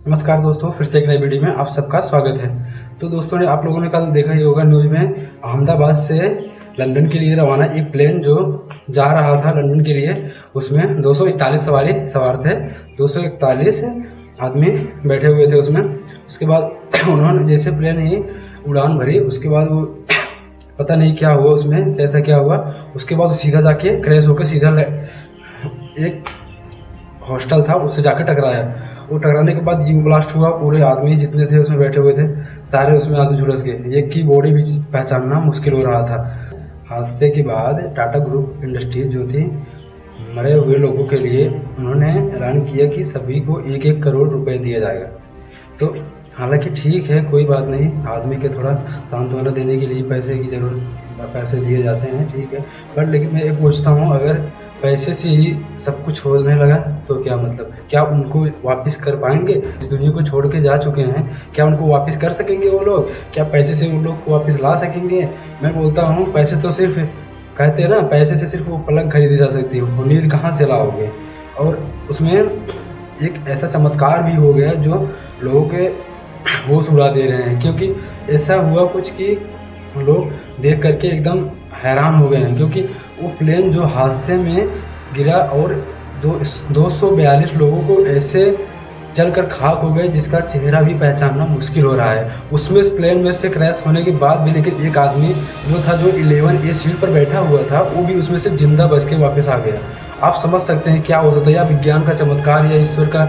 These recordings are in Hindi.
नमस्कार दोस्तों, फिर से एक नई वीडियो में आप सबका स्वागत है। तो दोस्तों ने आप लोगों ने कल देखा ही होगा न्यूज़ में, अहमदाबाद से लंदन के लिए रवाना एक प्लेन जो जा रहा था लंदन के लिए, उसमें 241 सवार थे। 241 आदमी बैठे हुए थे उसमें। उसके बाद उन्होंने जैसे प्लेन ही उड़ान भरी, उसके बाद वो पता नहीं क्या हुआ उसमें, कैसा क्या हुआ। उसके बाद सीधा जाके क्रैश होकर सीधा एक हॉस्टल था उससे जाकर टकराया। वो टकराने के बाद जीव ब्लास्ट हुआ। पूरे आदमी जितने थे उसमें बैठे हुए थे सारे उसमें आदमी झुलस गए। एक की बॉडी भी पहचानना मुश्किल हो रहा था। हादसे के बाद टाटा ग्रुप इंडस्ट्रीज जो थी, मरे हुए लोगों के लिए उन्होंने ऐलान किया कि सभी को 1-1 करोड़ रुपए दिया जाएगा। तो हालांकि ठीक है, कोई बात नहीं, आदमी के थोड़ा सांत्वना देने के लिए पैसे दिए जाते हैं, ठीक है। बट लेकिन मैं ये पूछता हूँ, अगर पैसे से ही सब कुछ होने लगा तो क्या मतलब, क्या उनको वापस कर पाएंगे? इस दुनिया को छोड़ के जा चुके हैं, क्या उनको वापस कर सकेंगे वो लोग? क्या पैसे से उन लोग को वापस ला सकेंगे? मैं बोलता हूँ पैसे तो सिर्फ कहते हैं ना, पैसे से सिर्फ वो पलंग खरीदी जा सकती है, वो नींद कहाँ से लाओगे? और उसमें एक ऐसा चमत्कार भी हो गया जो लोगों के होश उड़ा दे रहे हैं, क्योंकि ऐसा हुआ कुछ कि लोग देख करके एकदम हैरान हो गए हैं। क्योंकि वो प्लेन जो हादसे में गिरा और 242 लोगों को ऐसे जलकर खाक हो गए जिसका चेहरा भी पहचानना मुश्किल हो रहा है। उसमें इस प्लेन में से क्रैश होने के बाद भी लेकिन एक आदमी जो था, जो 11A सीट पर बैठा हुआ था, वो भी उसमें से जिंदा बच के वापस आ गया। आप समझ सकते हैं क्या हो सकता है, या विज्ञान का चमत्कार या ईश्वर का।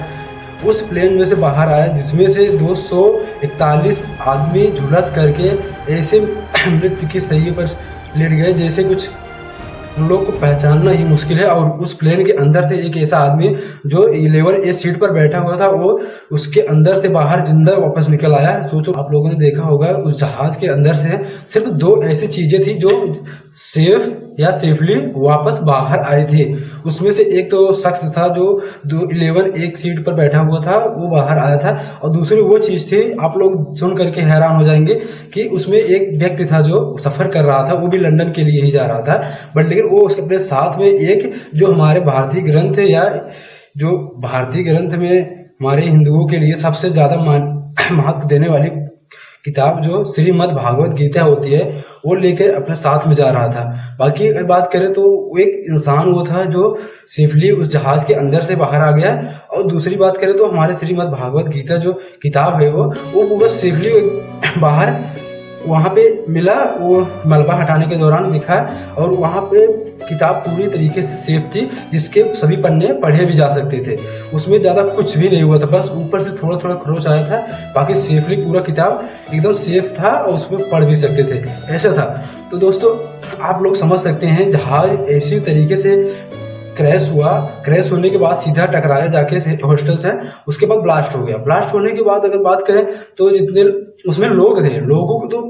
उस प्लेन में से बाहर आया जिसमें से 241 आदमी झुलस करके ऐसे मृत्यु की सही पर लेट गए जैसे कुछ उन लोग को पहचानना ही मुश्किल है। और उस प्लेन के अंदर से एक ऐसा आदमी जो 11A सीट पर बैठा हुआ था, वो उसके अंदर से बाहर जिंदा वापस निकल आया। सोचो, आप लोगों ने देखा होगा उस जहाज के अंदर से सिर्फ 2 ऐसी चीजें थी जो सेफली वापस बाहर आए थे। उसमें से एक तो शख्स था जो 11A सीट पर बैठा हुआ था, वो बाहर आया था। और दूसरी वो चीज थी, आप लोग सुन करके हैरान हो जाएंगे कि उसमें एक व्यक्ति था जो सफर कर रहा था, वो भी लंदन के लिए ही जा रहा था। बट लेकिन वो उसके अपने साथ में एक जो हमारे भारतीय ग्रंथ या जो भारतीय ग्रंथ में हमारे हिंदुओं के लिए सबसे ज्यादा महत्व देने वाली किताब जो श्रीमद् भागवत गीता होती है, वो लेकर अपने साथ में जा रहा था। बाकी अगर बात करें तो वो एक इंसान वो था जो सेफली उस जहाज के अंदर से बाहर आ गया। और दूसरी बात करें तो हमारे श्रीमद् भागवत गीता जो किताब है वो पूरा सेफली बाहर वहाँ पे मिला। वो मलबा हटाने के दौरान दिखा और वहाँ पे किताब पूरी तरीके से सेफ थी, जिसके सभी पन्ने पढ़े भी जा सकते थे। उसमें ज़्यादा कुछ भी नहीं हुआ था, बस ऊपर से थोड़ा थोड़ा खरोच आया था। बाकी सेफली पूरा किताब एकदम सेफ था और उसमें पढ़ भी सकते थे, ऐसा था। तो दोस्तों, आप लोग समझ सकते हैं, जहाज ऐसी तरीके से क्रैश हुआ। क्रैश होने के बाद सीधा टकराया जाके हॉस्टल से, उसके बाद ब्लास्ट हो गया। ब्लास्ट होने के बाद अगर बात करें तो जितने उसमें लोग थे, लोगों को तो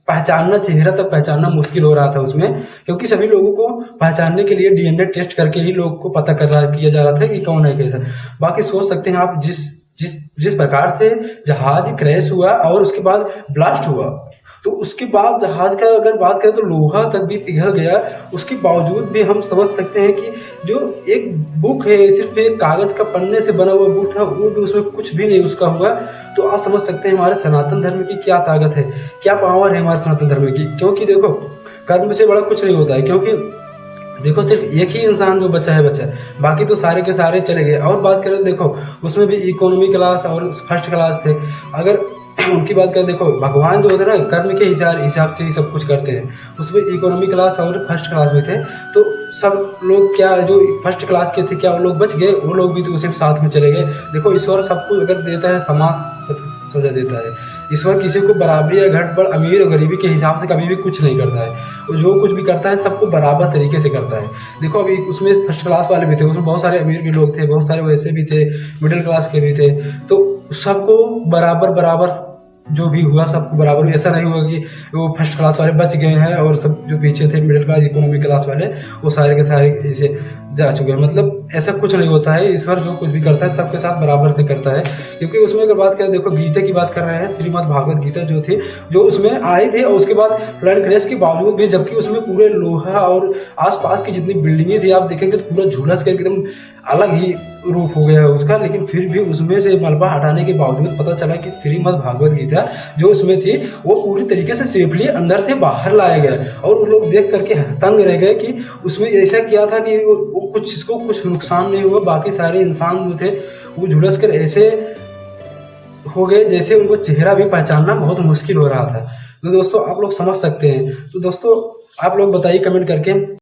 पहचानना, चेहरा तक पहचानना मुश्किल हो रहा था उसमें, क्योंकि सभी लोगों को पहचानने के लिए DNA टेस्ट करके ही लोगों को पता किया जा रहा था कि कौन है कैसा। बाकी सोच सकते हैं आप, जिस प्रकार से जहाज क्रैश हुआ और उसके बाद ब्लास्ट हुआ, तो उसके बाद जहाज का अगर बात करें तो लोहा तक भी पिघल गया। उसके बावजूद भी हम समझ सकते हैं कि जो एक बुक है, सिर्फ एक कागज का पन्ने से बना हुआ बुक था, वो भी उसमें कुछ भी नहीं उसका हुआ। तो आप समझ सकते हैं हमारे सनातन धर्म की क्या ताकत है, क्या पावर है हमारे सनातन धर्म की। क्योंकि देखो, कर्म से बड़ा कुछ नहीं होता है। क्योंकि देखो, सिर्फ एक ही इंसान जो बचा है, बाकी तो सारे के सारे चले गए। और बात करें, देखो उसमें भी इकोनॉमी क्लास और फर्स्ट क्लास थे। अगर उनकी बात करें, देखो भगवान जो होते हैं ना, कर्म के हिसाब से ही सब कुछ करते हैं। उसमें इकोनॉमी क्लास और फर्स्ट क्लास में थे, तो सब लोग क्या जो फर्स्ट क्लास के थे, क्या वो लोग बच गए? वो लोग भी तो उसी साथ में चले गए। देखो, ईश्वर सब कुछ अगर देता है, समाज सजा देता है। ईश्वर किसी को बराबरी या घटबड़, अमीर और गरीबी के हिसाब से कभी भी कुछ नहीं करता है। वो जो कुछ भी करता है सबको बराबर तरीके से करता है। देखो, अभी उसमें फर्स्ट क्लास वाले भी थे, उसमें बहुत सारे अमीर भी लोग थे, बहुत सारे वैसे भी थे, मिडिल क्लास के भी थे। तो सबको बराबर जो भी हुआ सबको बराबर। ऐसा नहीं हुआ कि वो फर्स्ट क्लास वाले बच गए हैं और सब जो पीछे थे मिडिल क्लास, इकोनॉमिक क्लास वाले, वो सारे के सारे ऐसे जा चुके हैं। मतलब ऐसा कुछ नहीं होता है। ईश्वर जो कुछ भी करता है सबके साथ बराबर से करता है। क्योंकि उसमें अगर बात करें, देखो गीता की बात कर रहे हैं, श्रीमद् भागवत गीता जो थी, जो उसमें आए थे और उसके बाद प्लेन क्रैश के बावजूद भी, जबकि उसमें पूरे लोहा और आसपास की जितनी बिल्डिंगें थी, आप देखेंगे तो पूरा झुलस कर एकदम अलग ही रूप हो गया उसका, लेकिन फिर भी उसमें से मलबा हटाने के बावजूद पता चला कि श्रीमद् भागवत गीता जो उसमें थी वो पूरी तरीके से सेफली अंदर से बाहर लाया गया। और वो लोग देख करके तंग रह गए कि उसमें ऐसा किया था कि वो कुछ इसको कुछ नुकसान नहीं हुआ, बाकी सारे इंसान जो थे वो झुलस कर ऐसे हो गए जैसे उनको चेहरा भी पहचानना बहुत मुश्किल हो रहा था। तो दोस्तों आप लोग समझ सकते हैं। तो दोस्तों आप लोग बताइए कमेंट करके।